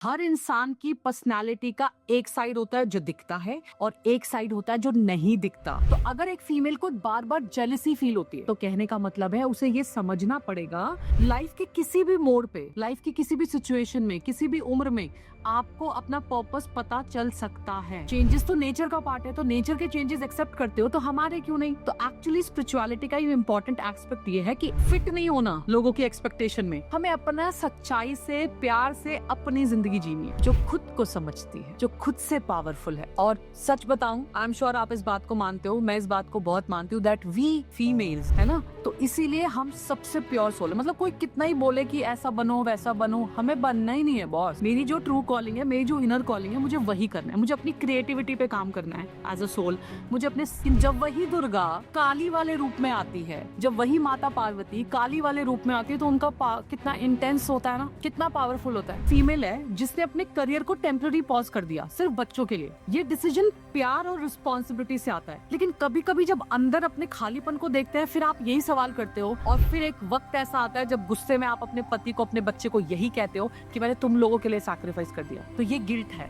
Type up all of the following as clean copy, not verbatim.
हर इंसान की पर्सनालिटी का एक साइड होता है जो दिखता है और एक साइड होता है जो नहीं दिखता। तो अगर एक फीमेल को बार बार जेलसी फील होती है तो कहने का मतलब है उसे ये समझना पड़ेगा लाइफ के किसी भी मोड़ पे, लाइफ की किसी भी सिचुएशन में, किसी भी उम्र में आपको अपना पर्पस पता चल सकता है। चेंजेस तो नेचर का पार्ट है, तो नेचर के चेंजेस एक्सेप्ट करते हो तो हमारे क्यों नहीं। तो एक्चुअली स्पिरिचुअलिटी का ये इंपॉर्टेंट एस्पेक्ट ये है कि फिट नहीं होना लोगों की एक्सपेक्टेशन में। हमें अपना सच्चाई से, प्यार से अपनी जिंदगी जीनी है जो खुद को समझती है, जो खुद से पावरफुल है। और सच बताऊं, आई एम श्योर आप इस बात को मानते हो, मैं इस बात को बहुत मानती हूँ, दैट वी फीमेल्स, है ना, तो इसीलिए हम सबसे प्योर सोल है। मतलब कोई कितना ही बोले कि ऐसा बनो वैसा बनो, हमें बनना ही नहीं है बॉस। मेरी जो ट्रू कॉलिंग है, मेरी जो इनर कॉलिंग है, मुझे वही करना है। मुझे अपनी क्रिएटिविटी पे काम करना है एज अ सोल। मुझे अपने जब वही दुर्गा काली वाले रूप में आती है, जब वही माता पार्वती काली वाले रूप में आती है, तो उनका कितना इंटेंस होता है ना, कितना पावरफुल होता है। फीमेल है जिसने अपने करियर को टेम्पररी पॉज कर दिया सिर्फ बच्चों के लिए। ये डिसीजन प्यार और रिस्पॉन्सिबिलिटी से आता है। लेकिन कभी कभी जब अंदर अपने खालीपन को देखते हैं, फिर आप यही सवाल करते हो, और फिर एक वक्त ऐसा आता है जब गुस्से में आप अपने पति को, अपने बच्चे को यही कहते हो कि मैंने तुम लोगों के लिए सैक्रिफाइस कर दिया। तो ये गिल्ट है।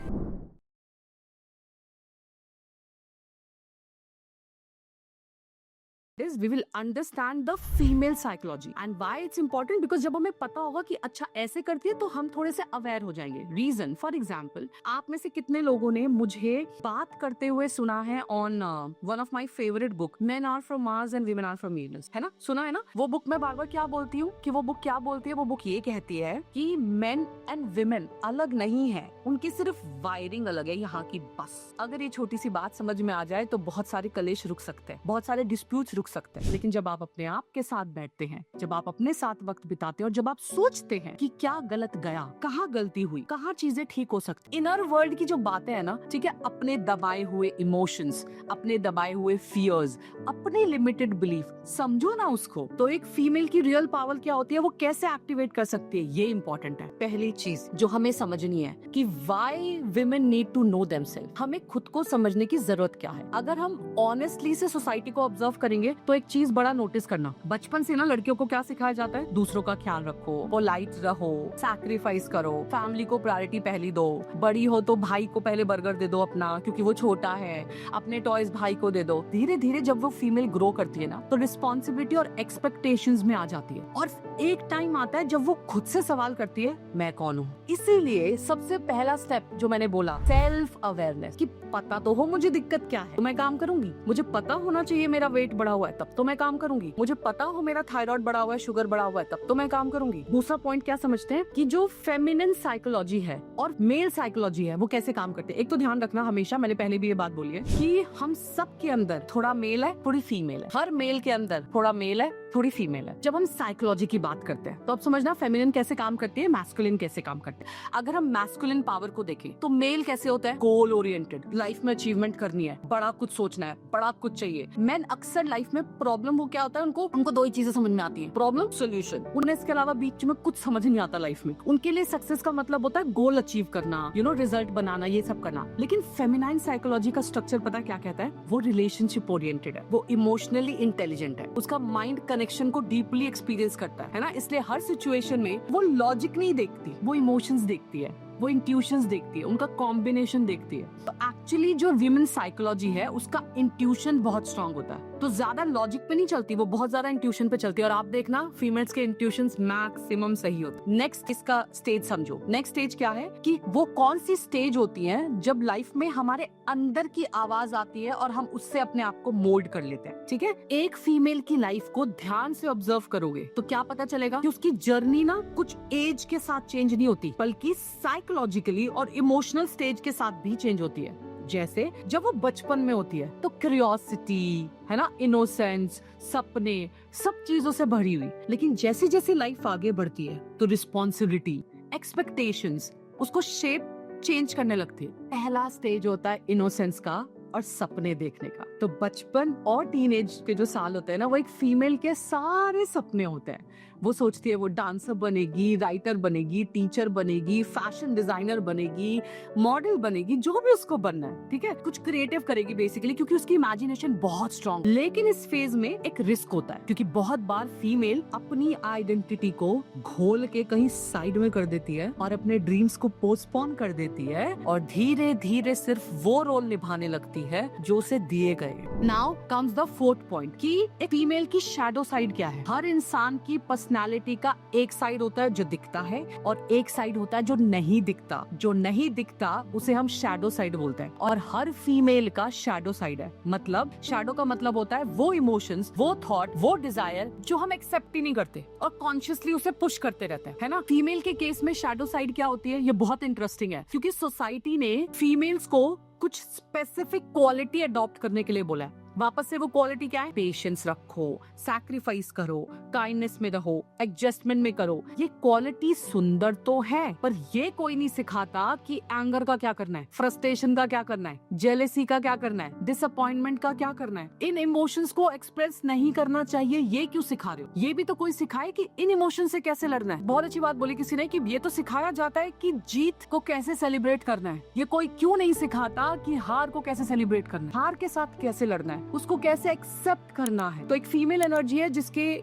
is we will understand the female psychology and why it's important, because जब हमें पता होगा कि अच्छा ऐसे करती है तो हम थोड़े से अवेयर हो जाएंगे। रीजन फॉर एग्जाम्पल, आप में से कितने लोगों ने मुझे बात करते हुए सुना है on one of my favourite book, men are from Mars and women are from Venus, है ना, सुना है ना। वो बुक में बार बार क्या बोलती हूँ कि वो बुक क्या बोलती है, वो बुक ये कहती है कि मेन एंड विमेन अलग नहीं है, उनकी सिर्फ वायरिंग अलग है यहाँ की, बस। अगर ये छोटी सी बात समझ में आ जाए तो बहुत सारे कलेश रुक सकते हैं, बहुत सारे डिस्प्यूट्स रुक सकते हैं। लेकिन जब आप अपने आप के साथ बैठते हैं, जब आप अपने साथ वक्त बिताते हैं और जब आप सोचते हैं कि क्या गलत गया, कहाँ गलती हुई, कहाँ चीजें ठीक हो सकती, इनर वर्ल्ड की जो बातें हैं ना, ठीक है, अपने दबाए हुए इमोशंस, अपने दबाए हुए फियर्स, अपने लिमिटेड बिलीफ, समझो ना उसको। तो एक फीमेल की रियल पावर क्या होती है, वो कैसे एक्टिवेट कर सकती है, ये इंपॉर्टेंट है। पहली चीज जो हमें समझनी है कि why women need to know themselves. हमें खुद को समझने की जरूरत क्या है। अगर हम ऑनेस्टली से सोसाइटी को ऑब्जर्व करेंगे तो एक चीज बड़ा नोटिस करना, बचपन से ना लड़कियों को क्या सिखाया जाता है, दूसरों का ख्याल रखो, पोलाइट रहो, सैक्रिफाइस करो, फैमिली को प्रायोरिटी पहली दो, बड़ी हो तो भाई को पहले बर्गर दे दो अपना क्योंकि वो छोटा है, अपने टॉयज भाई को दे दो। धीरे धीरे जब वो फीमेल ग्रो करती है ना, तो रिस्पॉन्सिबिलिटी और एक्सपेक्टेशंस में आ जाती है, और एक टाइम आता है जब वो खुद से सवाल करती है, मैं कौन हूँ। इसीलिए सबसे पहला स्टेप जो मैंने बोला, सेल्फ अवेयरनेस, कि पता तो हो मुझे दिक्कत क्या है तो मैं काम करूंगी। मुझे पता होना चाहिए मेरा वेट बढ़ा हुआ है तब तो मैं काम करूंगी। मुझे पता हो मेरा थायराइड बढ़ा हुआ है, शुगर बढ़ा हुआ है, तब तो मैं काम करूंगी। दूसरा पॉइंट क्या समझते हैं कि जो फेमिनिन साइकोलॉजी है और मेल साइकोलॉजी है वो कैसे काम करते हैं। एक तो ध्यान रखना हमेशा, मैंने पहले भी ये बात बोली है कि हम सब के अंदर थोड़ा मेल है, थोड़ी फीमेल है। हर मेल के अंदर थोड़ा मेल है, थोड़ी फीमेल है। जब हम साइकोलॉजी की बात करते हैं तो अब समझना फेमिनिन कैसे काम करती है, मैस्कुलिन कैसे काम करते हैं। अगर हम मैस्कुलिन पावर को देखें तो मेल कैसे होता है, गोल ओरिएंटेड, लाइफ में अचीवमेंट करनी है, बड़ा कुछ सोचना है, बड़ा कुछ चाहिए। मैन अक्सर लाइफ में प्रॉब्लम हो क्या होता है, उनको दो ही चीजें समझ में आती है, प्रॉब्लम, सोल्यूशन। उन्हें इसके अलावा बीच में कुछ समझ नहीं आता लाइफ में। उनके लिए सक्सेस का मतलब होता है गोल अचीव करना, रिजल्ट बनाना, ये सब करना। लेकिन फेमिनाइन साइकोलॉजी का स्ट्रक्चर पता क्या कहता है, वो रिलेशनशिप ओरिएंटेड है, वो इमोशनली इंटेलिजेंट है, उसका माइंड कनेक्शन को डीपली एक्सपीरियंस करता है ना। इसलिए हर सिचुएशन में वो लॉजिक नहीं देखती, वो इमोशंस देखती है, वो इंट्यूशंस देखती है, उनका कॉम्बिनेशन देखती है। तो एक्चुअली जो विमेन साइकोलॉजी है उसका इंट्यूशन बहुत स्ट्रांग होता है, तो ज्यादा लॉजिक पे नहीं चलती, वो बहुत ज्यादा इंट्यूशन पे चलती है। और आप देखना फीमेल्स के इंट्यूशंस मैक्सिमम सही होते। नेक्स्ट इसका स्टेज समझो। नेक्स्ट स्टेज क्या है कि वो कौन सी स्टेज होती है जब लाइफ में हमारे अंदर की आवाज आती है और हम उससे अपने आप को मोल्ड कर लेते हैं। ठीक है, एक फीमेल की लाइफ को ध्यान से ऑब्जर्व करोगे तो क्या पता चलेगा कि उसकी जर्नी ना कुछ एज के साथ चेंज नहीं होती, बल्कि साइकोलॉजिकली और इमोशनल स्टेज के साथ भी चेंज होती है। जैसे जब वो बचपन में होती है तो क्यूरियोसिटी, है ना, इनोसेंस, सपने, सब चीजों से भरी हुई। लेकिन जैसे जैसे लाइफ आगे बढ़ती है तो रिस्पॉन्सिबिलिटी, एक्सपेक्टेशंस उसको शेप चेंज करने लगती है। पहला स्टेज होता है इनोसेंस का और सपने देखने का। तो बचपन और टीनेज के जो साल होते हैं ना, वो एक फीमेल के सारे सपने होते हैं। वो सोचती है वो डांसर बनेगी, राइटर बनेगी, टीचर बनेगी, फैशन डिजाइनर बनेगी, मॉडल बनेगी, जो भी उसको बनना है, ठीक है, कुछ क्रिएटिव करेगी बेसिकली, क्योंकि उसकी इमेजिनेशन बहुत स्ट्रॉन्ग। लेकिन इस फेज में एक रिस्क होता है, क्योंकि बहुत बार फीमेल अपनी आइडेंटिटी को घोल के कहीं साइड में कर देती है और अपने ड्रीम्स को पोस्टपोन कर देती है और धीरे धीरे सिर्फ वो रोल निभाने लगती है जो उसे दिए गए। Now comes the fourth point कि एक फीमेल की शैडो साइड क्या है। हर इंसान की पर्सनालिटी का एक साइड होता है जो दिखता है और एक साइड होता है जो नहीं दिखता। जो नहीं दिखता उसे हम शैडो साइड बोलते हैं, और हर फीमेल का शैडो साइड है। मतलब शैडो का मतलब होता है वो इमोशंस, वो थॉट, वो डिजायर जो हम एक्सेप्ट ही नहीं करते और कॉन्शियसली उसे पुश करते रहते हैं, है ना। फीमेल के केस में शैडो साइड क्या होती है, ये बहुत इंटरेस्टिंग है, क्योंकि सोसाइटी ने फीमेल्स को कुछ स्पेसिफिक क्वालिटी अडॉप्ट करने के लिए बोला है। वापस से वो क्वालिटी क्या है, पेशेंस रखो, सैक्रिफाइस करो, काइंडनेस में रहो, एडजस्टमेंट में करो। ये क्वालिटी सुंदर तो है, पर ये कोई नहीं सिखाता कि एंगर का क्या करना है, फ्रस्ट्रेशन का क्या करना है, जेलेसी का क्या करना है, डिसअपॉइंटमेंट का क्या करना है। इन इमोशंस को एक्सप्रेस नहीं करना चाहिए, ये क्यों सिखा रहे हो। ये भी तो कोई सिखाए कि इन इमोशन से कैसे लड़ना है। बहुत अच्छी बात बोली किसी ने कि ये तो सिखाया जाता है कि जीत को कैसे सेलिब्रेट करना है। ये कोई क्यों नहीं सिखाता कि हार को कैसे सेलिब्रेट करना है, हार के साथ कैसे लड़ना है, उसको कैसे एक्सेप्ट करना है। तो एक फीमेल एनर्जी है जिसके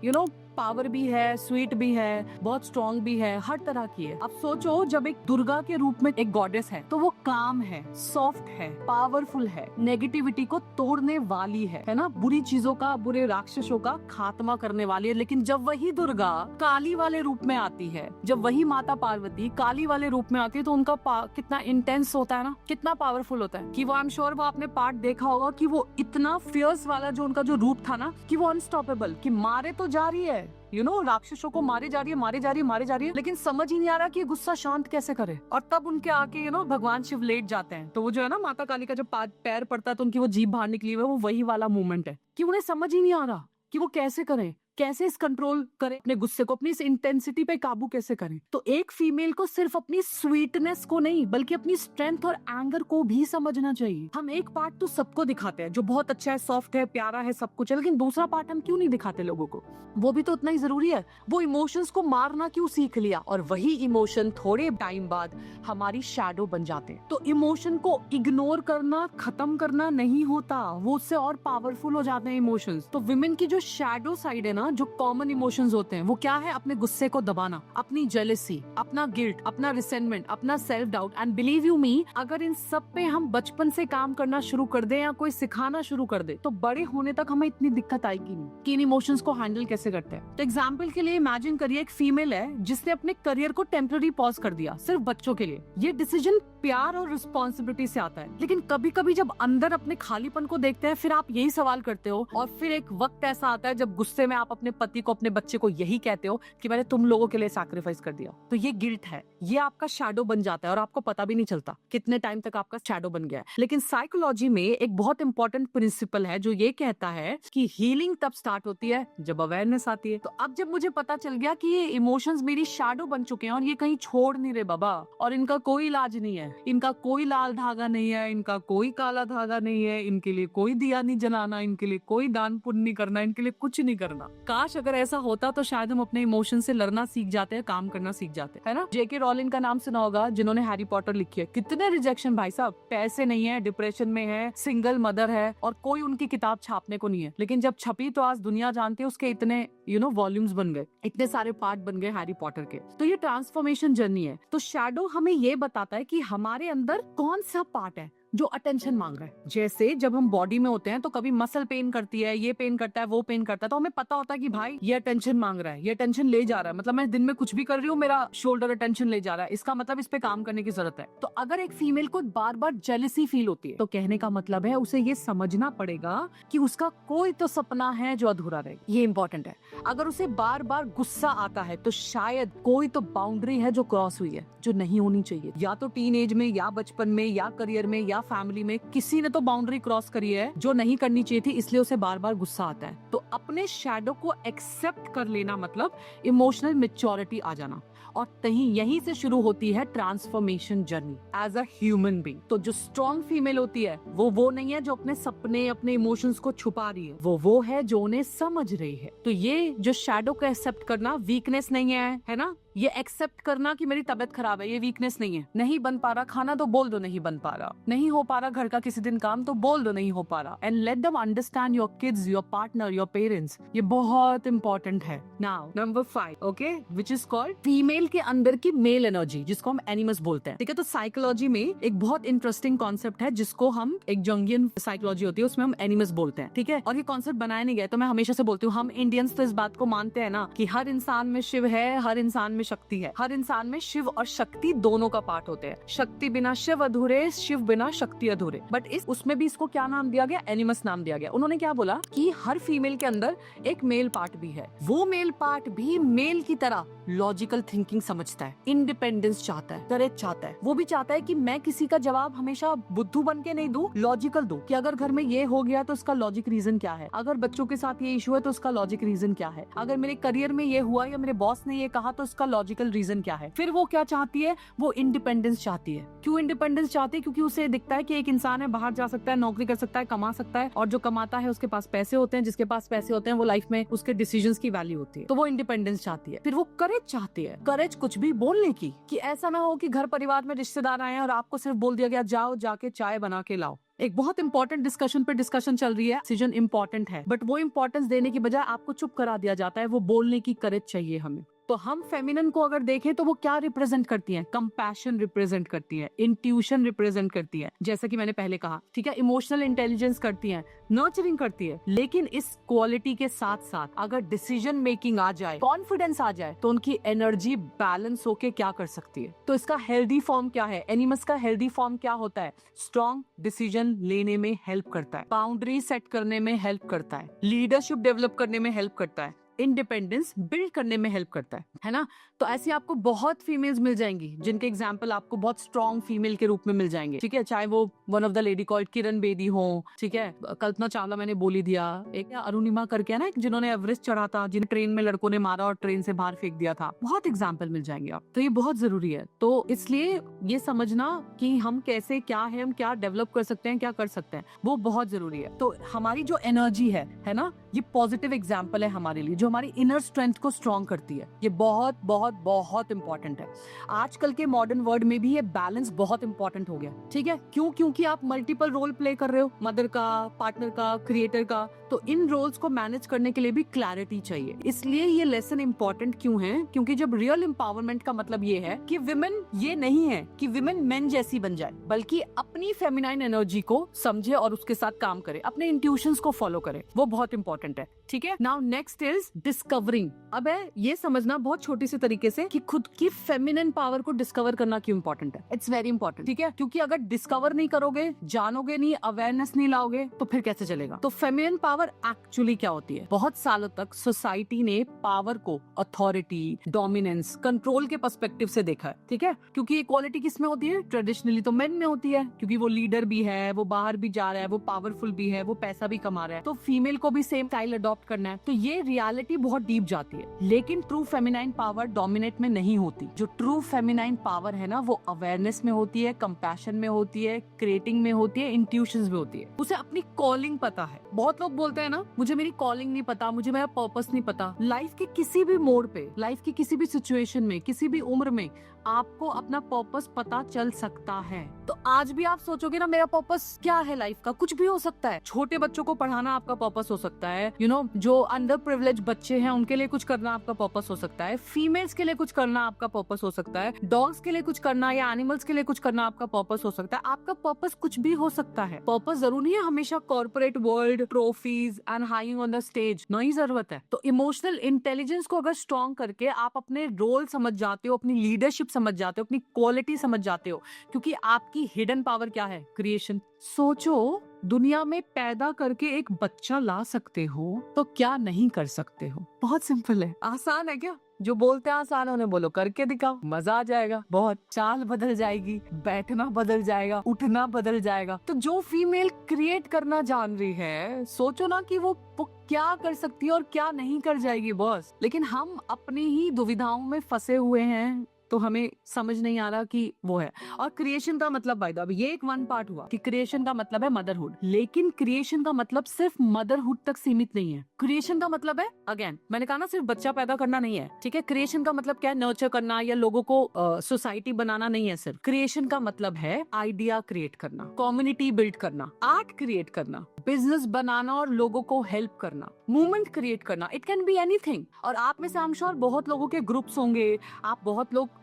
पावर भी है, स्वीट भी है, बहुत स्ट्रॉन्ग भी है, हर तरह की है। अब सोचो जब एक दुर्गा के रूप में एक गॉडेस है तो वो काम है, सॉफ्ट है, पावरफुल है, नेगेटिविटी को तोड़ने वाली है ना, बुरी चीजों का, बुरे राक्षसों का खात्मा करने वाली है। लेकिन जब वही दुर्गा काली वाले रूप में आती है, जब वही माता पार्वती काली वाले रूप में आती है, तो उनका कितना इंटेंस होता है ना, कितना पावरफुल होता है। कि वो आई एम श्योर वो आपने पार्ट देखा होगा कि वो इतना फियर्स वाला जो उनका जो रूप था ना, कि वो अनस्टॉपेबल, कि मारे तो जा रही है, राक्षसों को मारी जा रही है, मारी जा रही है, मारी जा रही है, लेकिन समझ ही नहीं आ रहा कि गुस्सा शांत कैसे करे। और तब उनके आके भगवान शिव लेट जाते हैं, तो वो जो है ना, माता काली का जब पैर पड़ता है तो उनकी वो जीभ बाहर निकली हुई है, वो वही वाला मूवमेंट है कि उन्हें समझ ही नहीं आ रहा कि वो कैसे करें, कैसे इस कंट्रोल करें अपने गुस्से को, अपनी इस इंटेंसिटी पे काबू कैसे करें। तो एक फीमेल को सिर्फ अपनी स्वीटनेस को नहीं, बल्कि अपनी स्ट्रेंथ और एंगर को भी समझना चाहिए। हम एक पार्ट तो सबको दिखाते हैं जो बहुत अच्छा है, सॉफ्ट है, प्यारा है, सब कुछ है, लेकिन दूसरा पार्ट हम क्यों नहीं दिखाते लोगों को। वो भी तो उतना ही जरूरी है। वो इमोशंस को मारना क्यों सीख लिया, और वही इमोशन थोड़े टाइम बाद हमारी शैडो बन जाते हैं। तो इमोशन को इग्नोर करना, खत्म करना नहीं होता, वो उससे और पावरफुल हो जाते हैं इमोशंस। तो विमेन की जो शैडो साइड है ना, जो कॉमन इमोशंस होते हैं, वो क्या है, अपने गुस्से को दबाना, अपनी जेलसी, अपना गिल्ट, अपना रिसेंटमेंट, अपना self doubt. And believe you me, अगर इन सब पे हम बचपन से काम करना शुरू कर दे या कोई सिखाना शुरू कर दे, तो बड़े होने तक हमें इतनी दिक्कत आएगी नहीं कि इन इमोशंस को हैंडल कैसे करते हैं। तो एग्जाम्पल के लिए इमेजिन करिए एक फीमेल है जिसने अपने करियर को टेम्पररी पॉज कर दिया सिर्फ बच्चों के लिए। ये डिसीजन प्यार और रिस्पॉन्सिबिलिटी से आता है, लेकिन कभी कभी जब अंदर अपने खालीपन को देखते हैं, फिर आप यही सवाल करते हो, और फिर एक वक्त ऐसा आता है जब गुस्से में आप अपने पति को, अपने बच्चे को यही कहते हो कि मैंने तुम लोगों के लिए सैक्रिफाइस कर दिया। तो ये गिल्ट है, ये आपका शैडो बन जाता है और आपको पता भी नहीं चलता कितने टाइम तक आपका शैडो बन गया है। लेकिन साइकोलॉजी में एक बहुत इंपॉर्टेंट प्रिंसिपल है जो ये कहता है कि हीलिंग तब स्टार्ट होती है जब अवेयरनेस आती है। तो अब जब मुझे पता चल गया कि ये इमोशंस मेरी शैडो बन चुके हैं और ये कहीं छोड़ नहीं रहे बाबा, और इनका कोई इलाज नहीं है, इनका कोई लाल धागा नहीं है, इनका कोई काला धागा नहीं है, इनके लिए कोई दिया नहीं जलाना, इनके लिए कोई दान पुण्य नहीं करना, इनके लिए कुछ नहीं करना। काश अगर ऐसा होता तो शायद हम अपने इमोशन से लड़ना सीख जाते हैं, काम करना सीख जाते हैं, है ना। जेके रॉलिंग का नाम सुना होगा, जिन्होंने हैरी पॉटर लिखी है। कितने रिजेक्शन भाई साहब, पैसे नहीं है, डिप्रेशन में है, सिंगल मदर है, और कोई उनकी किताब छापने को नहीं है। लेकिन जब छपी तो आज दुनिया जानती है, उसके इतने वॉल्यूम्स बन गए, इतने सारे पार्ट बन गए हैरी पॉटर के। तो ये ट्रांसफॉर्मेशन जर्नी है। तो शैडो हमें ये बताता है कि हमारे अंदर कौन सा पार्ट है जो अटेंशन मांग रहा है। जैसे जब हम बॉडी में होते हैं तो कभी मसल पेन करती है, ये पेन करता है, वो पेन करता है, तो हमें पता होता है कि भाई ये अटेंशन मांग रहा है, ये अटेंशन ले जा रहा है, मतलब मैं दिन में कुछ भी कर रही हूँ, मेरा शोल्डर अटेंशन ले जा रहा है, इसका मतलब इस पे काम करने की जरूरत है। तो अगर एक फीमेल को बार बार जेलसी फील होती है, तो कहने का मतलब है उसे ये समझना पड़ेगा कि उसका कोई तो सपना है जो अधूरा रहे। ये इंपॉर्टेंट है। अगर उसे बार बार गुस्सा आता है तो शायद कोई तो बाउंड्री है जो क्रॉस हुई है, जो नहीं होनी चाहिए। या तो टीन एज में, या बचपन में, या करियर में, या फैमिली में किसी ने तो बाउंड्री क्रॉस करी है जो नहीं करनी चाहिए थी, इसलिए उसे बार बार गुस्सा आता है। तो अपने शैडो को एक्सेप्ट कर लेना मतलब इमोशनल मैच्योरिटी आ जाना। और यहीं से शुरू होती है transformation journey as a human being. तो जो स्ट्रॉन्ग फीमेल होती है वो नहीं है जो अपने सपने अपने इमोशंस को छुपा रही है, वो है जो उन्हें समझ रही है। तो ये जो शैडो को एक्सेप्ट करना वीकनेस नहीं है ना, ये एक्सेप्ट करना कि मेरी तबीयत खराब है ये वीकनेस नहीं है। नहीं बन पा रहा खाना तो बोल दो नहीं बन पा रहा, नहीं हो पा रहा घर का किसी दिन काम तो बोल दो नहीं हो पा रहा, and let them understand your kids, your partner, your parents. ये बहुत इंपॉर्टेंट है। Now number 5, okay, which is called female के अंदर की मेल एनर्जी, जिसको हम एनिमस बोलते हैं। ठीक है, तो साइकोलॉजी में एक बहुत इंटरेस्टिंग कॉन्सेप्ट है जिसको हम, एक जंगियन साइकोलॉजी होती है उसमें हम एनिमस बोलते हैं। ठीक है, और ये कॉन्सेप्ट बनाया नहीं गया, तो मैं हमेशा से बोलती हूँ हम इंडियंस तो इस बात को मानते हैं ना कि हर इंसान में शिव है, हर इंसान में शक्ति है, हर इंसान में शिव और शक्ति दोनों का पार्ट होते हैं। शक्ति बिना शिव अधूरे, शिव बिना शक्ति अधूरे। बट उसमें भी इसको क्या नाम दिया गया, एनिमस नाम दिया गया। उन्होंने क्या बोला कि हर फीमेल के अंदर एक मेल पार्ट भी है, वो मेल पार्ट भी मेल की तरह लॉजिकल थिंकिंग समझता है, इंडिपेंडेंस चाहता है, करेज चाहता है। वो भी चाहता है कि मैं किसी का जवाब हमेशा बुद्धू बन के नहीं दूं, लॉजिकल दूं कि अगर घर में ये हो गया तो उसका लॉजिक रीजन क्या है, अगर बच्चों के साथ ये इशू है तो उसका लॉजिक रीजन क्या है, अगर मेरे करियर में ये हुआ या मेरे बॉस ने ये कहा तो उसका लॉजिकल रीजन क्या है। फिर वो क्या चाहती है, वो इंडिपेंडेंस चाहती है। क्यों इंडिपेंडेंस चाहती है? क्योंकि उसे दिखता है कि एक इंसान है, बाहर जा सकता है, नौकरी कर सकता है, कमा सकता है, और जो कमाता है उसके पास पैसे होते हैं, जिसके पास पैसे होते हैं वो लाइफ में उसके डिसीजंस की वैल्यू होती है। तो वो इंडिपेंडेंस चाहती है। फिर वो करेज चाहती है, करेज कुछ भी बोलने की, कि ऐसा ना हो कि घर परिवार में रिश्तेदार आए और आपको सिर्फ बोल दिया गया जाओ जाके चाय बना के लाओ। एक बहुत इंपॉर्टेंट डिस्कशन पे डिस्कशन चल रही है, डिसीजन इंपॉर्टेंट है, बट वो इंपॉर्टेंस देने की बजाय आपको चुप करा दिया जाता है। वो बोलने की करेज चाहिए हमें। तो हम फेमिनिन को अगर देखें तो वो क्या रिप्रेजेंट करती हैं, कंपैशन रिप्रेजेंट करती है, इंट्यूशन रिप्रेजेंट करती है, जैसा कि मैंने पहले कहा। ठीक है, इमोशनल इंटेलिजेंस करती है, नर्चरिंग करती है। लेकिन इस क्वालिटी के साथ साथ अगर डिसीजन मेकिंग आ जाए, कॉन्फिडेंस आ जाए, तो उनकी एनर्जी बैलेंस होके क्या कर सकती है। तो इसका हेल्दी फॉर्म क्या है, एनिमस का हेल्दी फॉर्म क्या होता है, स्ट्रॉन्ग डिसीजन लेने में हेल्प करता है, बाउंड्री सेट करने में हेल्प करता है, लीडरशिप डेवलप करने में हेल्प करता है, इंडिपेंडेंस बिल्ड करने में हेल्प करता है ना। तो ऐसी आपको बहुत फीमेल्स मिल जाएंगी जिनके एग्जाम्पल आपको बहुत स्ट्रॉन्ग फीमेल के रूप में मिल जाएंगे। ठीक है, चाहे वो one of the lady called Kiran Bedi हो, ठीक है, कल्पना चावला मैंने बोली दिया, एक अरुणिमा करके है ना, जिन्होंने एवरेस्ट चढ़ा था, जिन्हें ट्रेन में लड़कों ने मारा और ट्रेन से बाहर फेंक दिया था। बहुत एग्जाम्पल मिल जाएंगे आप। तो ये बहुत जरूरी है। तो इसलिए ये समझना कि हम कैसे, क्या है, हम क्या डेवलप कर सकते हैं, क्या कर सकते हैं, वो बहुत जरूरी है। तो हमारी जो एनर्जी है ना, ये पॉजिटिव एग्जाम्पल है हमारे लिए, जो हमारी इनर स्ट्रेंथ को स्ट्रॉन्ग करती है। ये बहुत बहुत बहुत इंपॉर्टेंट है। आजकल के मॉडर्न वर्ल्ड में भी ये बैलेंस बहुत इंपॉर्टेंट हो गया। ठीक है, क्यों? क्योंकि आप मल्टीपल रोल प्ले कर रहे हो, मदर का, पार्टनर का, क्रिएटर का। तो इन रोल्स को मैनेज करने के लिए भी क्लैरिटी चाहिए। इसलिए ये लेसन इंपॉर्टेंट क्यों है? क्योंकि जब रियल एम्पावरमेंट का मतलब ये है कि विमेन ये नहीं है कि विमेन मेन जैसी बन जाए, बल्कि अपनी फेमिनाइन एनर्जी को समझे और उसके साथ काम करे, अपने इंट्यूशंस को फॉलो करे। वो बहुत इंपॉर्टेंट है। ठीक है, नाउ नेक्स्ट इज डिस्कवरिंग। अब है ये समझना बहुत छोटी सी तरीके से कि खुद की फेमिनिन पावर को डिस्कवर करना क्यों इंपॉर्टेंट है। It's very important. ठीक है, क्योंकि अगर डिस्कवर नहीं करोगे, जानोगे नहीं, अवेयरनेस नहीं लाओगे, तो फिर कैसे चलेगा। तो फेमिनिन पावर एक्चुअली क्या होती है? बहुत सालों तक सोसाइटी ने पावर को अथॉरिटी, डोमिनेंस, कंट्रोल के पर्सपेक्टिव से देखा है। ठीक है, क्योंकि इक्वालिटी किस में होती है? ट्रेडिशनली तो मेन में होती है, क्योंकि वो लीडर भी है, वो बाहर भी जा रहा है, वो पावरफुल भी है, वो पैसा भी कमा रहा है, तो फीमेल को भी सेम स्टाइल अडॉप्ट करना है। तो ये रियलिटी बहुत डीप जाती है। लेकिन ट्रू फेमिनाइन पावर डोमिनेट में नहीं होती। जो ट्रू फेमिनाइन पावर है ना, वो अवेयरनेस में होती है, कंपैशन में होती है, क्रिएटिंग में होती है, इंट्यूशंस में होती है। उसे अपनी कॉलिंग पता है। बहुत लोग बोलते हैं ना, मुझे मेरी कॉलिंग नहीं पता, मुझे मेरा पर्पस नहीं पता। लाइफ के किसी भी मोड़ पे, लाइफ की किसी भी सिचुएशन में, किसी भी उम्र में आपको अपना पर्पस पता चल सकता है। तो आज भी आप सोचोगे ना, मेरा पर्पस क्या है लाइफ का, कुछ भी हो सकता है। छोटे बच्चों को पढ़ाना आपका पर्पस हो सकता है, जो अंडर प्रिविलेज बच्चे हैं उनके लिए कुछ करना आपका पर्पस हो सकता है, फीमेल्स के लिए कुछ करना आपका पर्पस हो सकता है, डॉग्स के लिए कुछ करना या एनिमल्स के लिए कुछ करना आपका पर्पस हो सकता है। आपका पर्पस कुछ भी हो सकता है। पर्पस जरूरी है हमेशा corporate world, trophies and hying on the stage, नहीं जरूरत है। तो इमोशनल इंटेलिजेंस को अगर स्ट्रॉन्ग करके आप अपने रोल समझ जाते हो, अपनी लीडरशिप समझ जाते हो, अपनी क्वालिटी समझ जाते हो, क्योंकि आपकी हिडन पावर क्या है? क्रिएशन। सोचो दुनिया में पैदा करके एक बच्चा ला सकते हो तो क्या नहीं कर सकते हो? बहुत सिंपल है। आसान है क्या? जो बोलते हैं आसान है उन्हें बोलो करके दिखाओ, मजा आ जाएगा। बहुत चाल बदल जाएगी, बैठना बदल जाएगा, उठना बदल जाएगा। तो जो फीमेल क्रिएट करना जान रही है, सोचो ना कि वो क्या कर सकती है और क्या नहीं कर जाएगी बॉस। लेकिन हम अपनी ही दुविधाओं में फंसे हुए हैं, तो हमें समझ नहीं आ रहा कि वो है। और क्रिएशन का मतलब बाय द वे, ये एक वन पार्ट हुआ कि क्रिएशन का मतलब है मदरहुड, लेकिन क्रिएशन का मतलब सिर्फ मदरहुड तक सीमित नहीं है। क्रिएशन का मतलब है, अगेन मैंने कहा ना, सिर्फ बच्चा पैदा करना नहीं है, ठीक है। क्रिएशन का मतलब क्या है? नर्चर करना या लोगों को सोसाइटी बनाना नहीं है सिर्फ। क्रिएशन का मतलब है आइडिया क्रिएट करना, कम्युनिटी बिल्ड करना, आर्ट क्रिएट करना, बिजनेस बनाना और लोगों को हेल्प करना, मूवमेंट क्रिएट करना। It can be anything. और आप में से आई एम श्योर बहुत लोगों के ग्रुप्स होंगे, आप बहुत लोग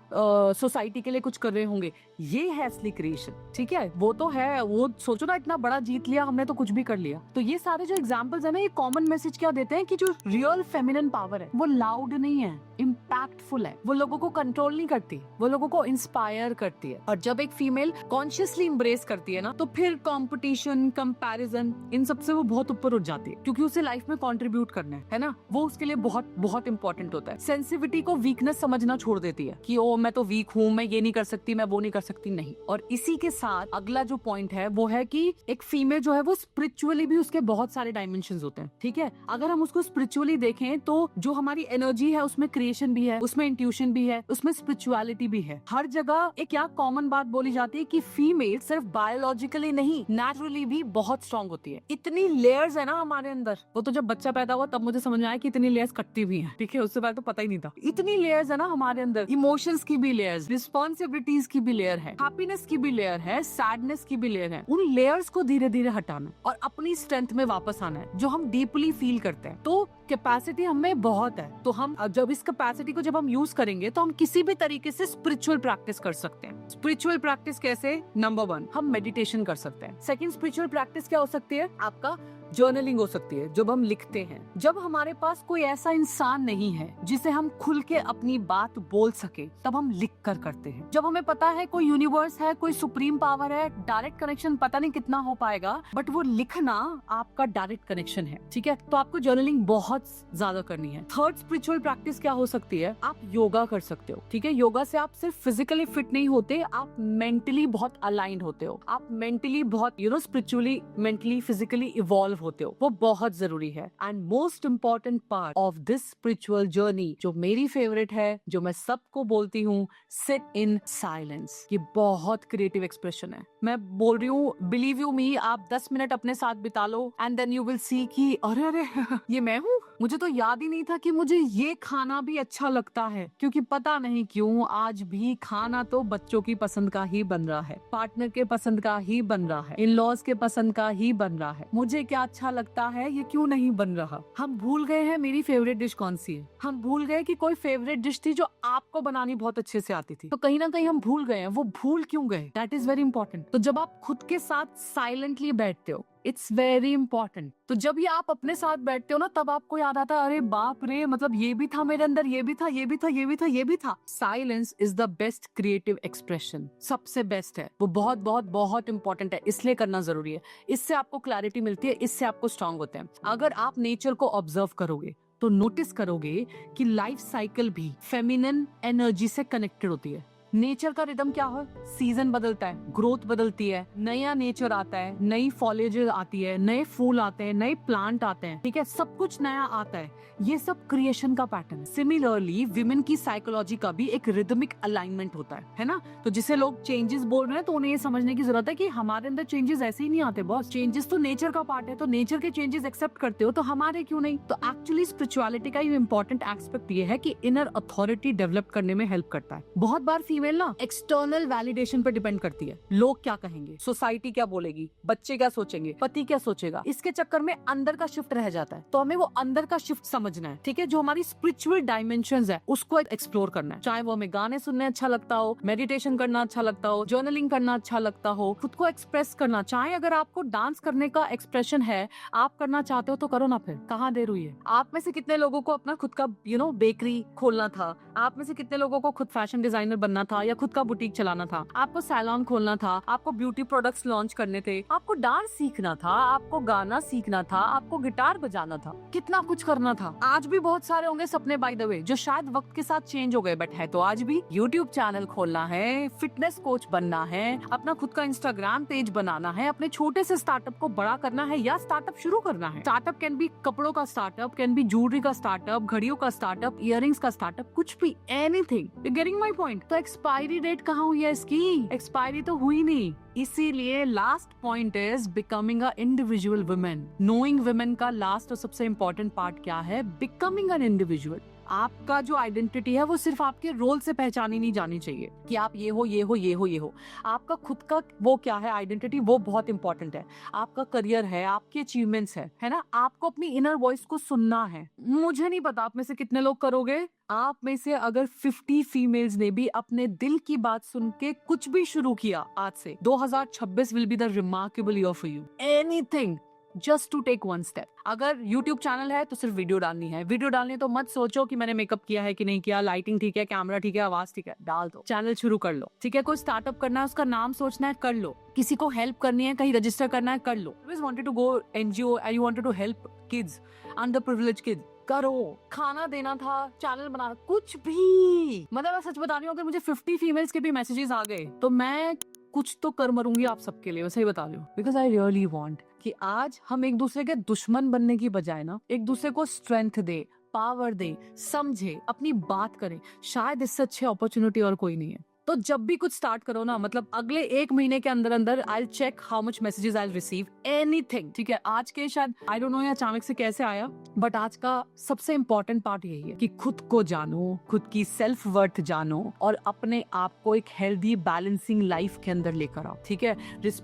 सोसाइटी के लिए कुछ कर रहे होंगे। ये है असली क्रिएशन, ठीक है। वो तो है, वो सोचो ना, इतना बड़ा जीत लिया हमने तो कुछ भी कर लिया। तो ये सारे जो एग्जांपल्स है ना, ये कॉमन मैसेज क्या देते हैं कि जो रियल फेमिनिन पावर है वो लाउड नहीं है, इम्पैक्टफुल है। वो लोगों को कंट्रोल नहीं करती, वो लोगों को इंस्पायर करती है। और जब एक फीमेल कॉन्शियसली एम्ब्रेस करती है ना, तो फिर कंपटीशन, कंपैरिजन, इन सबसे वो बहुत ऊपर उठ जाती है, क्योंकि उसे लाइफ में कंट्रीब्यूट करना है ना। वो उसके लिए बहुत बहुत इंपॉर्टेंट होता है। सेंसिटिविटी को वीकनेस समझना छोड़ देती है कि ओ मैं तो वीक हूँ, मैं ये नहीं कर सकती, मैं वो नहीं कर सकती, नहीं। और इसी के साथ अगला जो पॉइंट है वो है कि एक फीमेल जो है वो स्पिरिचुअली भी, उसके बहुत सारे डायमेंशंस होते हैं, ठीक है। अगर हम उसको स्पिरिचुअली देखें तो जो हमारी एनर्जी है उसमें क्रिएशन भी है, उसमें इंट्यूशन भी है, उसमें स्पिरिचुअलिटी भी है। हर जगह एक क्या कॉमन बात बोली जाती है कि फीमेल सिर्फ बायोलॉजिकली नहीं, नेचुरली भी बहुत स्ट्रांग होती है। इतनी लेयर्स है ना हमारे अंदर। वो तो जब बच्चा पैदा हुआ तब मुझे समझ में आया कि इतनी लेयर्स कटती भी हैं, ठीक है। उससे पहले तो पता ही नहीं था। इतनी लेयर्स है ना हमारे अंदर। इमोशंस की भी लेयर्स, रिस्पॉन्सिबिलिटीज की भी लेयर है, हैप्पीनेस की भी लेयर है, सैडनेस की भी लेयर है। उन लेयर्स को धीरे धीरे हटाना और अपनी स्ट्रेंथ में वापस आना है, जो हम डीपली फील करते हैं। तो कैपेसिटी हमें बहुत है। तो हम जब इस कैपेसिटी को जब हम यूज करेंगे तो हम किसी भी तरीके से स्पिरिचुअल प्रैक्टिस कर सकते हैं। स्पिरिचुअल प्रैक्टिस कैसे? नंबर 1, हम मेडिटेशन कर सकते हैं। सेकंड स्पिरिचुअल प्रैक्टिस क्या हो सकती है? आपका जर्नलिंग हो सकती है, जब हम लिखते हैं। जब हमारे पास कोई ऐसा इंसान नहीं है जिसे हम खुल के अपनी बात बोल सके, तब हम लिख कर करते हैं। जब हमें पता है कोई यूनिवर्स है, कोई सुप्रीम पावर है, डायरेक्ट कनेक्शन पता नहीं कितना हो पाएगा, बट वो लिखना आपका डायरेक्ट कनेक्शन है, ठीक है। तो आपको जर्नलिंग बहुत ज्यादा करनी है। थर्ड स्पिरिचुअल प्रैक्टिस क्या हो सकती है? आप योगा कर सकते हो, ठीक है। योगा से आप सिर्फ फिजिकली फिट नहीं होते, आप मेंटली बहुत अलाइंड होते हो। आप मेंटली बहुत स्पिरिचुअली, मेंटली, फिजिकली इवॉल्व होते हो। वो बहुत जरूरी है। And most important part of this spiritual journey, जो मेरी फेवरेट है, जो मैं सबको बोलती हूँ, सिट इन साइलेंस। ये बहुत क्रिएटिव एक्सप्रेशन है। मैं बोल रही हूँ, बिलीव यू मी, आप 10 मिनट अपने साथ बिता लो and then you will see कि अरे ये मैं हूँ। मुझे तो याद ही नहीं था कि मुझे ये खाना भी अच्छा लगता है, क्योंकि पता नहीं क्यों आज भी खाना तो बच्चों की पसंद का ही बन रहा है, पार्टनर के पसंद का ही बन रहा है, इन लॉज के पसंद का ही बन रहा है। मुझे क्या अच्छा लगता है ये क्यों नहीं बन रहा। हम भूल गए हैं मेरी फेवरेट डिश कौन सी है। हम भूल गए कि कोई फेवरेट डिश थी जो आपको बनानी बहुत अच्छे से आती थी। तो कहीं ना कहीं हम भूल गए हैं। वो भूल क्यों गए? That is very important. तो जब आप खुद के साथ साइलेंटली बैठते हो, इट्स वेरी इंपॉर्टेंट। तो जब ये आप अपने साथ बैठते हो ना, तब आपको याद आता है, अरे बाप रे, मतलब ये भी था मेरे अंदर, ये भी था, ये भी था, ये भी था, ये भी था। Silence is the best creative expression, सबसे बेस्ट है। वो बहुत बहुत बहुत इंपॉर्टेंट है, इसलिए करना जरूरी है। इससे आपको क्लैरिटी मिलती है, इससे आपको स्ट्रांग होते हैं। अगर आप नेचर को ऑब्जर्व करोगे तो नोटिस करोगे कि लाइफ साइकिल भी फेमिनिन एनर्जी से कनेक्टेड होती है। नेचर का रिदम क्या है? सीजन बदलता है, ग्रोथ बदलती है, नया नेचर आता है, नई फॉलेज आती है, नए फूल आते हैं, नए प्लांट आते हैं, ठीक है। सब कुछ नया आता है। ये सब क्रिएशन का पैटर्न है। सिमिलरली विमेन की साइकोलॉजी का भी एक रिदमिक अलाइनमेंट होता है ना। तो जिसे लोग चेंजेस बोल रहे हैं, तो उन्हें ये समझने की जरूरत है कि हमारे अंदर चेंजेस ऐसे ही नहीं आते बॉस। चेंजेस तो नेचर का पार्ट है। तो नेचर के चेंजेस एक्सेप्ट करते हो तो हमारे क्यों नहीं? तो एक्चुअली स्पिरिचुअलिटी का ये इंपॉर्टेंट एस्पेक्ट ये है कि इनर अथॉरिटी डेवलप करने में हेल्प करता है। बहुत बार फीमेल ना एक्सटर्नल वैलिडेशन पर डिपेंड करती है। लोग क्या कहेंगे, सोसाइटी क्या बोलेगी, बच्चे क्या सोचेंगे, पति क्या सोचेगा, इसके चक्कर में अंदर का शिफ्ट रह जाता है। तो हमें वो अंदर का शिफ्ट समझना है, ठीक है। जो हमारी स्पिरिचुअल डायमेंशंस है उसको एक्सप्लोर करना है। चाहे वो हमें गाने सुनने अच्छा लगता हो, मेडिटेशन करना अच्छा लगता हो, जर्नलिंग करना अच्छा लगता हो, खुद को एक्सप्रेस करना। चाहे अगर आपको डांस करने का एक्सप्रेशन है, आप करना चाहते हो तो करो ना, फिर कहाँ देर हुई है। आप में से कितने लोगों को अपना खुद का बेकरी खोलना था? आप में से कितने लोगों को खुद फैशन डिजाइनर बनना था? था या खुद का बुटीक चलाना था, आपको सैलून खोलना था, आपको ब्यूटी प्रोडक्ट्स लॉन्च करने थे, आपको डांस सीखना था, आपको गाना सीखना था, आपको गिटार बजाना था, कितना कुछ करना था। आज भी बहुत सारे होंगे सपने बाय द वे जो शायद वक्त के साथ चेंज हो गए, बट है तो आज भी। यूट्यूब चैनल खोलना है, फिटनेस कोच बनना है, अपना खुद का इंस्टाग्राम पेज बनाना है, अपने छोटे से स्टार्टअप को बड़ा करना है या स्टार्टअप शुरू करना है। स्टार्टअप कैन बी कपड़ों का स्टार्टअप, कैन बी ज्वेलरी का स्टार्टअप, घड़ियों का स्टार्टअप, इयररिंग्स का स्टार्टअप, कुछ भी, anything. You getting my point? तो एक्सपायरी डेट कहाँ हुई है इसकी? एक्सपायरी तो हुई नहीं। इसीलिए last point is becoming a individual women. Knowing women का लास्ट और सबसे इंपॉर्टेंट पार्ट क्या है? Becoming an individual. आपका जो आइडेंटिटी है वो सिर्फ आपके रोल से पहचानी नहीं जानी चाहिए कि आप ये हो, ये हो, ये हो, ये हो। आपका खुद का वो क्या है आइडेंटिटी, वो बहुत इंपॉर्टेंट है। आपका करियर है, आपके अचीवमेंट्स है ना? आपको अपनी इनर वॉइस को सुनना है। मुझे नहीं पता आप में से कितने लोग करोगे। आप में से अगर 50 फीमेल्स ने भी अपने दिल की बात सुन के कुछ भी शुरू किया आज से, 2026 will be the remarkable year for you. Anything just to take one step. अगर YouTube चैनल है तो सिर्फ वीडियो डालनी है। वीडियो डालनी है तो मत सोचो कि मैंने मेकअप किया है कि नहीं किया, लाइटिंग ठीक है, कैमरा ठीक है, आवाज ठीक है, डाल दो, चैनल शुरू कर लो। ठीक है, कोई स्टार्टअप करना है, उसका नाम सोचना है, कर लो। किसी को हेल्प करनी है, कहीं रजिस्टर करना है, कर लो। Always wanted to go NGO and you wanted to help kids, under privilege kids, करो। खाना देना था, चैनल बनाना, कुछ भी। मतलब मैं सच बता रही हूँ, अगर मुझे 50 फीमेल्स के भी मैसेजेस आ गए तो मैं कुछ तो कर मरूंगी आप सबके लिए। मैं सही बता रही हूँ, बिकॉज आई रियली वांट कि आज हम एक दूसरे के दुश्मन बनने की बजाय ना एक दूसरे को स्ट्रेंथ दे, पावर दे, समझे, अपनी बात करें। शायद इससे अच्छी अपॉर्चुनिटी और कोई नहीं है। तो जब भी कुछ स्टार्ट करो ना, मतलब अगले 1 महीने के अंदर अंदर I check how much messages I receive, anything. ठीक है, आज के शायद आई डोंट नो ये अचानक से कैसे आया, बट आज का सबसे इंपॉर्टेंट पार्ट यही है कि खुद को जानो, खुद की सेल्फ वर्थ जानो और अपने आप को एक हेल्दी बैलेंसिंग लाइफ के अंदर लेकर आओ। ठीक है,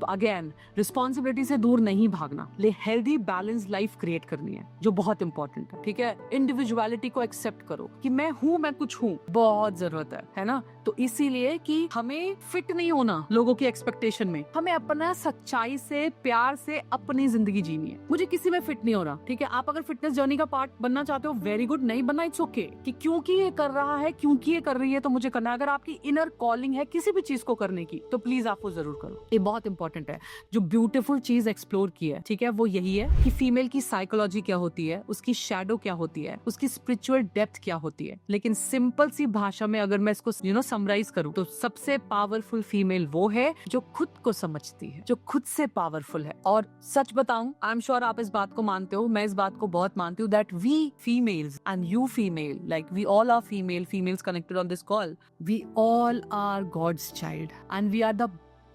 अगेन रिस्पॉन्सिबिलिटी से दूर नहीं भागना, ले हेल्दी बैलेंस लाइफ क्रिएट करनी है, जो बहुत इंपॉर्टेंट है। ठीक है, इंडिविजुअलिटी को एक्सेप्ट करो कि मैं हूँ, मैं कुछ हूँ, बहुत जरूरत है ना? तो इसीलिए कि हमें फिट नहीं होना लोगों की एक्सपेक्टेशन में, हमें अपना सच्चाई से, प्यार से अपनी जिंदगी जीनी है। मुझे किसी में फिट नहीं हो रहा। ठीक है, आप अगर फिटनेस जर्नी का पार्ट बनना चाहते हो, वेरी गुड। नहीं बनना, इट्स ओके, कि क्योंकि ये कर रहा है, क्योंकि ये कर रही है तो मुझे करना है। अगर आपकी इनर कॉलिंग है किसी भी चीज को करने की, तो प्लीज आप वो जरूर करो। ये बहुत इंपॉर्टेंट है। जो ब्यूटीफुल चीज एक्सप्लोर की है, ठीक है, वो यही है कि फीमेल की साइकोलॉजी क्या होती है, उसकी शैडो क्या होती है, उसकी स्पिरिचुअल डेप्थ क्या होती है। लेकिन सिंपल सी भाषा में अगर मैं इसको समराइज करूं तो सबसे पावरफुल फीमेल वो है जो खुद को समझती है, जो खुद से पावरफुल है। और सच बताऊं, आई एम श्योर आप इस बात को मानते हो, मैं इस बात को बहुत मानती हूँ, that we females and you female, like we all are females connected on this call, we all are God's child and we are the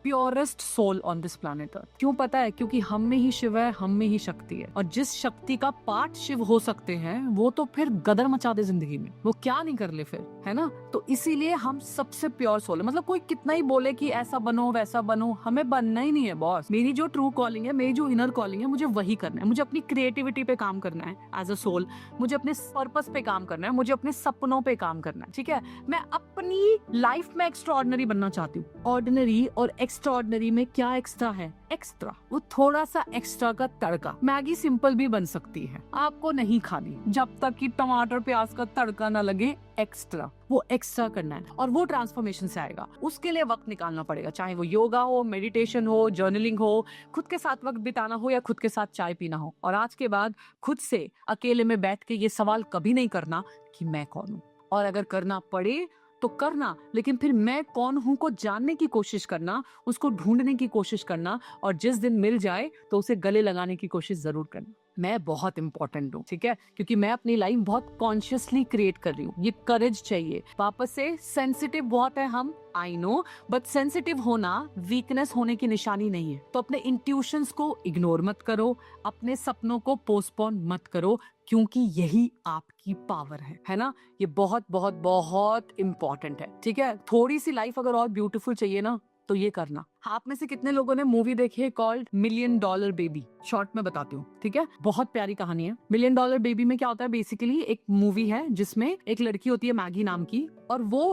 purest soul on this planet earth. क्यों पता है? क्योंकि हम में ही शिव है, हम में ही शक्ति है, और जिस शक्ति का पार्ट शिव हो सकते हैं वो तो फिर गदर मचा दे जिंदगी में, वो क्या नहीं कर ले फिर, है ना? तो इसीलिए हम सबसे प्योर सोल है। मतलब कोई कितना ही बोले कि ऐसा बनो वैसा बनो, हमें बनना ही नहीं है बॉस। मेरी जो ट्रू कॉलिंग है, मेरी जो इनर कॉलिंग है, मुझे वही करना है। मुझे अपनी क्रिएटिविटी पे काम करना है एज अ सोल, मुझे अपने पर्पस पे काम करना है, मुझे अपने सपनों पे काम करना है। ठीक है, मैं अपनी लाइफ में एक्स्ट्राऑर्डिनरी बनना चाहती हूँ। ऑर्डिनरी और एक्स्ट्राऑर्डिनरी में क्या एक्स्ट्रा है? एक्स्ट्रा, वो थोड़ा सा एक्स्ट्रा का तड़का। मैगी सिंपल भी बन सकती है, आपको नहीं खानी जब तक कि टमाटर प्याज का तड़का ना लगे। एक्स्ट्रा, वो एक्स्ट्रा करना है, और वो ट्रांसफॉर्मेशन से आएगा। उसके लिए वक्त निकालना पड़ेगा, चाहे वो योगा हो, मेडिटेशन हो, जर्नलिंग हो, खुद के साथ वक्त बिताना हो, या खुद के साथ चाय पीना हो। और आज के बाद खुद से अकेले में बैठ के ये सवाल कभी नहीं करना कि मैं कौन हूँ, और अगर करना पड़े तो करना, लेकिन फिर मैं कौन हूं को जानने की कोशिश करना, उसको ढूंढने की कोशिश करना, और जिस दिन मिल जाए तो उसे गले लगाने की कोशिश जरूर करना। मैं बहुत इंपॉर्टेंट हूँ, ठीक है, क्योंकि मैं अपनी लाइफ बहुत कॉन्शियसली क्रिएट कर रही हूँ। ये करेज चाहिए। वापस से सेंसिटिव बहुत है हम, आई नो, बट सेंसिटिव होना वीकनेस होने की निशानी नहीं है। तो अपने इंट्यूशंस को इग्नोर मत करो, अपने सपनों को पोस्टपोन मत करो, क्योंकि यही आपकी पावर है ना? ये बहुत बहुत बहुत इंपॉर्टेंट है। ठीक है, थोड़ी सी लाइफ अगर और ब्यूटीफुल चाहिए ना, तो ये करना। आप में से कितने लोगों ने मूवी देखी है कॉल्ड $1 मिलियन बेबी? शॉर्ट में बताती हूँ, ठीक है, बहुत प्यारी कहानी है। $1 मिलियन बेबी में क्या होता है? बेसिकली एक मूवी है जिसमें एक लड़की होती है मैगी नाम की, और वो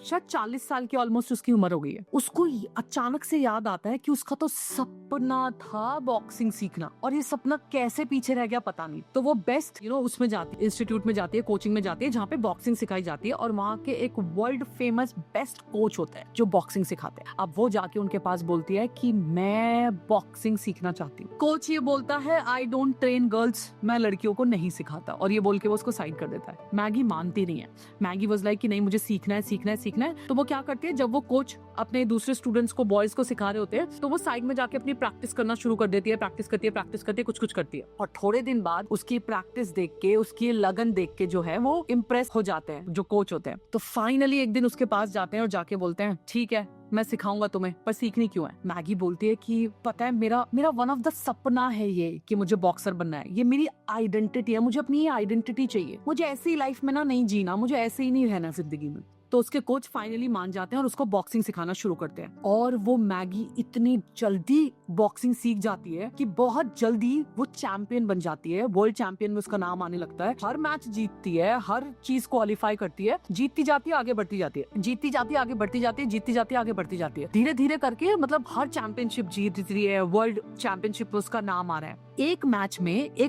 शायद 40 साल की ऑलमोस्ट उसकी उम्र हो गई है। उसको अचानक से याद आता है कि उसका तो सपना था बॉक्सिंग सीखना, और ये सपना कैसे पीछे रह गया पता नहीं। तो वो बेस्ट उसमें जाती है, इंस्टीट्यूट में जाती है, कोचिंग में जाती है, जहाँ पे बॉक्सिंग सिखाई जाती है, और वहाँ के एक वर्ल्ड फेमस बेस्ट कोच होता है जो बॉक्सिंग सिखाते हैं। अब वो जाके उनके पास बोलती है कि मैं बॉक्सिंग सीखना चाहती हूँ। कोच ये बोलता है आई डोंट ट्रेन गर्ल्स, मैं लड़कियों को नहीं सिखाता, और ये बोल के वो उसको साइड कर देता है। मैगी मानती नहीं है। मैगी वाज लाइक कि नहीं, मुझे सीखना है सीखना है सीखना है। तो वो क्या करती है, जब वो कोच अपने दूसरे स्टूडेंट्स को, बॉयज को सिखा रहे होते हैं, तो वो साइड में जाके अपनी प्रैक्टिस करना शुरू कर देती है, प्रैक्टिस करती है, कुछ करती है। और थोड़े दिन बाद उसकी प्रैक्टिस देख के, उसकी लगन देख के जो है वो इम्प्रेस हो जाते हैं जो कोच होते हैं। तो फाइनली एक दिन उसके पास जाते हैं और जाके बोलते हैं ठीक है मैं सिखाऊंगा तुम्हें, पर सीखनी क्यों है? मैगी बोलती है कि पता है मेरा वन ऑफ द सपना है ये कि मुझे बॉक्सर बनना है, ये मेरी आइडेंटिटी है, मुझे अपनी ये आइडेंटिटी चाहिए, मुझे ऐसी लाइफ में ना नहीं जीना, मुझे ऐसे ही नहीं रहना जिंदगी में। तो उसके कोच फाइनली मान जाते हैं और उसको बॉक्सिंग सिखाना शुरू करते हैं, और वो मैगी इतनी जल्दी बॉक्सिंग सीख जाती है कि बहुत जल्दी वो चैंपियन बन जाती है, वर्ल्ड चैंपियन में उसका नाम आने लगता है। हर मैच जीतती है, हर चीज क्वालिफाई करती है, जीतती जाती है, आगे बढ़ती जाती है, जीतती जाती है, आगे बढ़ती जाती है, जीतती जाती है, आगे बढ़ती जाती है। धीरे धीरे करके मतलब हर चैंपियनशिप जीत रही है, वर्ल्ड चैंपियनशिप में उसका नाम आ रहा है। एक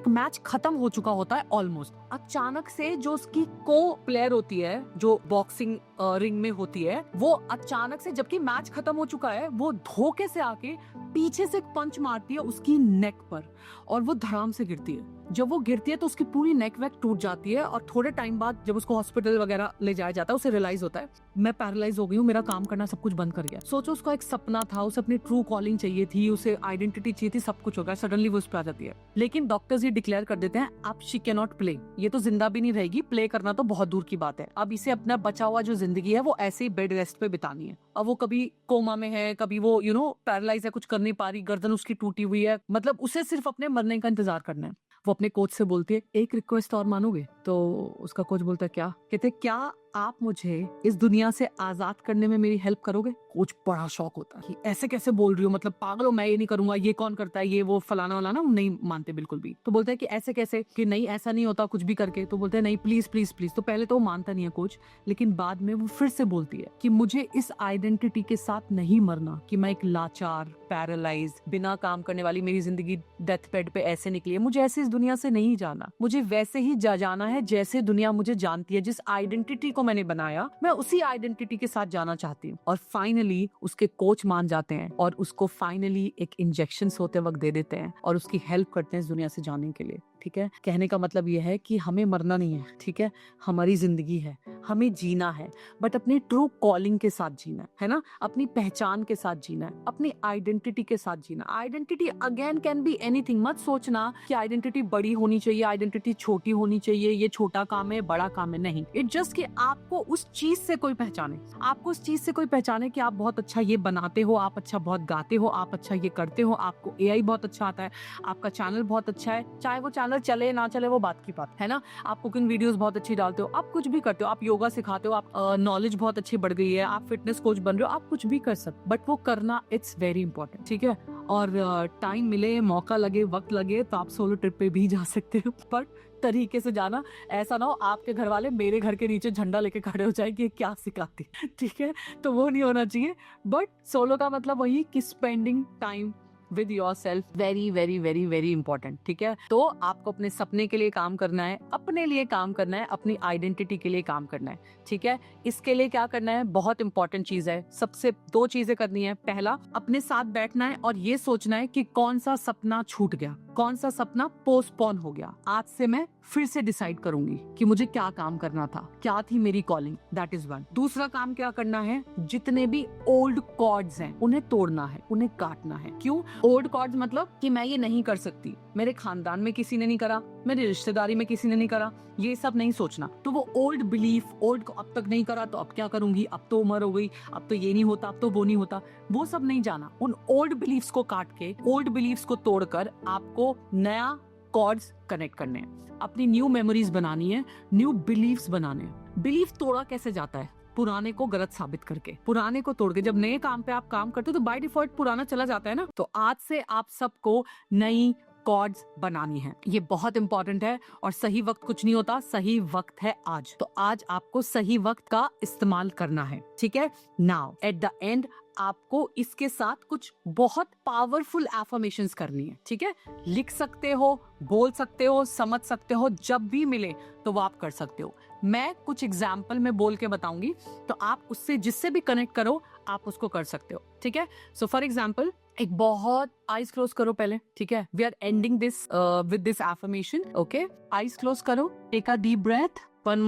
मैच खत्म हो चुका होता है ऑलमोस्ट, अचानक से जो उसकी को प्लेयर होती है जो बॉक्सिंग रिंग में होती है, वो अचानक से, जबकि मैच खत्म हो चुका है, वो धोखे से आके पीछे से एक पंच मारती है उसकी नेक पर, और वो धड़ाम से गिरती है। जब वो गिरती है तो उसकी पूरी नेक वेक टूट जाती है, और थोड़े टाइम बाद जब उसको हॉस्पिटल वगैरह ले जाया जाता है, उसे रियलाइज होता है मैं पैरालाइज हो गई हूँ, मेरा काम करना सब कुछ बंद कर गया। सोचो उसका एक सपना था, उसे अपनी ट्रू कॉलिंग चाहिए थी, उसे आइडेंटिटी चाहिए थी, सब कुछ हो गया, सडनली वो उस पर आ जाती है। लेकिन डॉक्टर्स ये डिक्लेयर कर देते हैं अब शी कैन नॉट प्ले, ये तो जिंदा भी नहीं रहेगी, प्ले करना तो बहुत दूर की बात है, अब इसे अपना बचा हुआ जो जिंदगी है वो ऐसे ही बेड रेस्ट पे बितानी है। अब वो कभी कोमा में है, कभी वो पैरालाइज है, कुछ कर नहीं पा रही, गर्दन उसकी टूटी हुई है, मतलब उसे सिर्फ अपने मरने का इंतजार करना है। वो अपने कोच से बोलती है एक रिक्वेस्ट और मानोगे? तो उसका कोच बोलता है क्या? कहते क्या आप मुझे इस दुनिया से आजाद करने में मेरी हेल्प करोगे? कोच बड़ा शॉक होता है कि ऐसे कैसे बोल रही हो, मतलब पागल हो, मैं ये नहीं करूंगा, ये कौन करता है, ये वो फलाना वालाना, नहीं मानते बिल्कुल भी। तो बोलते हैं कि ऐसे कैसे, कि नहीं ऐसा नहीं होता कुछ भी करके। तो बोलते हैं नहीं प्लीज प्लीज प्लीज। तो पहले तो वो मानता नहीं है कोच, लेकिन बाद में वो फिर से बोलती है कि मुझे इस आइडेंटिटी के साथ नहीं मरना कि मैं एक लाचार, पैरालाइज, बिना काम करने वाली, मेरी जिंदगी डेथ बेड पे ऐसे निकली है, मुझे ऐसे इस दुनिया से नहीं जाना, मुझे वैसे ही जाना है जैसे दुनिया मुझे जानती है, जिस आइडेंटिटी को मैंने बनाया मैं उसी आइडेंटिटी के साथ जाना चाहती हूँ। और फाइनली उसके कोच मान जाते हैं और उसको फाइनली एक इंजेक्शन होते वक्त दे देते हैं और उसकी हेल्प करते हैं इस दुनिया से जाने के लिए। ठीक है, कहने का मतलब यह है कि हमें मरना नहीं है, ठीक है, हमारी जिंदगी है, हमें जीना है, बट अपनी ट्रू कॉलिंग के साथ जीना है ना, अपनी पहचान के साथ जीना है, अपनी आइडेंटिटी के साथ जीना। Identity again can be anything. मत सोचना कि आइडेंटिटी बड़ी होनी चाहिए, आइडेंटिटी छोटी होनी चाहिए, ये छोटा काम है बड़ा काम है, नहीं। इट जस्ट कि आपको उस चीज से कोई पहचाने, आपको उस चीज से कोई पहचाने कि आप बहुत अच्छा ये बनाते हो, आप अच्छा बहुत गाते हो, आप अच्छा ये करते हो, आपको एआई बहुत अच्छा आता है, आपका चैनल बहुत अच्छा है, चाहे वो चैनल चले ना चले वो बात की बात है ना, आप कुकिंग वीडियोस बहुत अच्छी डालते हो, आप कुछ भी करते हो, आप योगा सिखाते हो, आप नॉलेज बहुत अच्छी बढ़ गई है, आप फिटनेस कोच बन रहे हो, आप कुछ भी कर सकते, बट वो करना इट्स वेरी इंपॉर्टेंट। ठीक है, और टाइम मिले, मौका लगे, वक्त लगे तो आप सोलो ट्रिप पे भी जा सकते हो, पर तरीके से जाना, ऐसा ना हो आपके घर वाले मेरे घर के नीचे झंडा लेके खड़े हो जाए कि क्या सिखाती। ठीक है, तो वो नहीं होना चाहिए। बट सोलो का मतलब वही कि spending time with your self, very very very very important. ठीक है, तो आपको अपने सपने के लिए काम करना है, अपने लिए काम करना है, अपनी आइडेंटिटी के लिए काम करना है। ठीक है, इसके लिए क्या करना है, बहुत इंपॉर्टेंट चीज है, सबसे 2 चीजें करनी है। पहला, अपने साथ बैठना है और ये सोचना है कि कौन सा सपना छूट गया, कौन सा सपना पोस्टपोन हो गया, आज से मैं फिर से डिसाइड करूंगी कि मुझे क्या काम करना था, क्या थी मेरी कॉलिंग, दैट इज वन। दूसरा काम क्या करना है, जितने भी ओल्ड कॉर्ड्स हैं उन्हें तोड़ना है, उन्हें काटना है। क्यों ओल्ड कॉर्ड्स? मतलब कि मैं ये नहीं कर सकती, मेरे खानदान में किसी ने नहीं करा, मेरी रिश्तेदारी में किसी ने नहीं करा, ये सब नहीं सोचना। तो वो ओल्ड बिलीफ, ओल्ड को अब तक नहीं करा तो अब क्या करूंगी, अब तो उम्र हो गई, अब तो ये नहीं होता, अब तो वो नहीं होता, वो सब नहीं जाना। उन ओल्ड बिलीफ्स को काट के, ओल्ड बिलीफ्स को तोड़कर आपको नया कॉर्ड्स कनेक्ट करने हैं, अपनी न्यू मेमोरीज बनानी है, न्यू बिलीफ्स बनाने हैं। बिलीफ तोड़ा कैसे जाता है? पुराने को गलत साबित करके, पुराने को तोड़ के। जब नए काम पे आप काम करते हो तो बाय डिफॉल्ट पुराना चला जाता है ना। तो आज से आप सबको नई कॉर्ड्स बनानी है। ये बहुत इंपॉर्टेंट है और सही वक्त कुछ नहीं होता, सही वक्त है आज। तो आज आपको सही वक्त का इस्तेमाल करना है, ठीक है। नाउ एट द एंड आपको इसके साथ कुछ बहुत पावरफुल एफर्मेशंस करनी है, ठीक है। लिख सकते हो, बोल सकते हो, समझ सकते हो, जब भी मिले तो वो आप कर सकते हो। मैं कुछ एग्जाम्पल में बोल के बताऊंगी, तो आप उससे जिससे भी कनेक्ट करो आप उसको कर सकते हो, ठीक है। सो फॉर एग्जाम्पल, एक बहुत आईज क्लोज करो पहले, ठीक है। We are ending this with this affirmation, okay. Eyes close करो, take a deep breath, one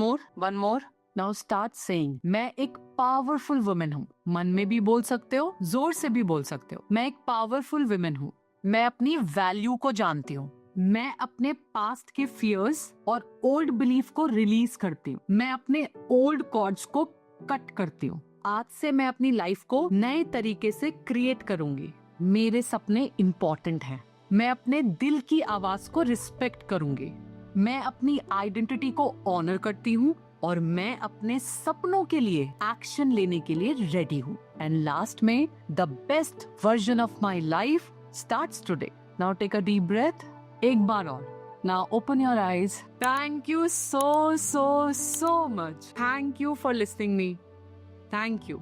more. Now start saying, मैं एक पावरफुल वुमेन हूँ। मन में भी बोल सकते हो, जोर से भी बोल सकते हो। मैं एक पावरफुल वुमेन हूँ। मैं अपनी वैल्यू को जानती हूँ। मैं अपने पास्ट के फियर्स और ओल्ड बिलीफ को रिलीज करती हूँ। मैं अपने ओल्ड कॉर्ड्स को कट करती हूँ। आज से मैं अपनी लाइफ को नए तरीके से क्रिएट करूंगी। मेरे सपने इंपॉर्टेंट हैं। मैं अपने दिल की आवाज को रिस्पेक्ट करूंगी। मैं अपनी आइडेंटिटी को ऑनर करती हूँ और मैं अपने सपनों के लिए एक्शन लेने के लिए रेडी हूँ। एंड लास्ट में, the best version of my life starts today. Now take a deep breath, एक बार और। Now open your eyes. Thank you so much. Thank you for listening me. Thank you.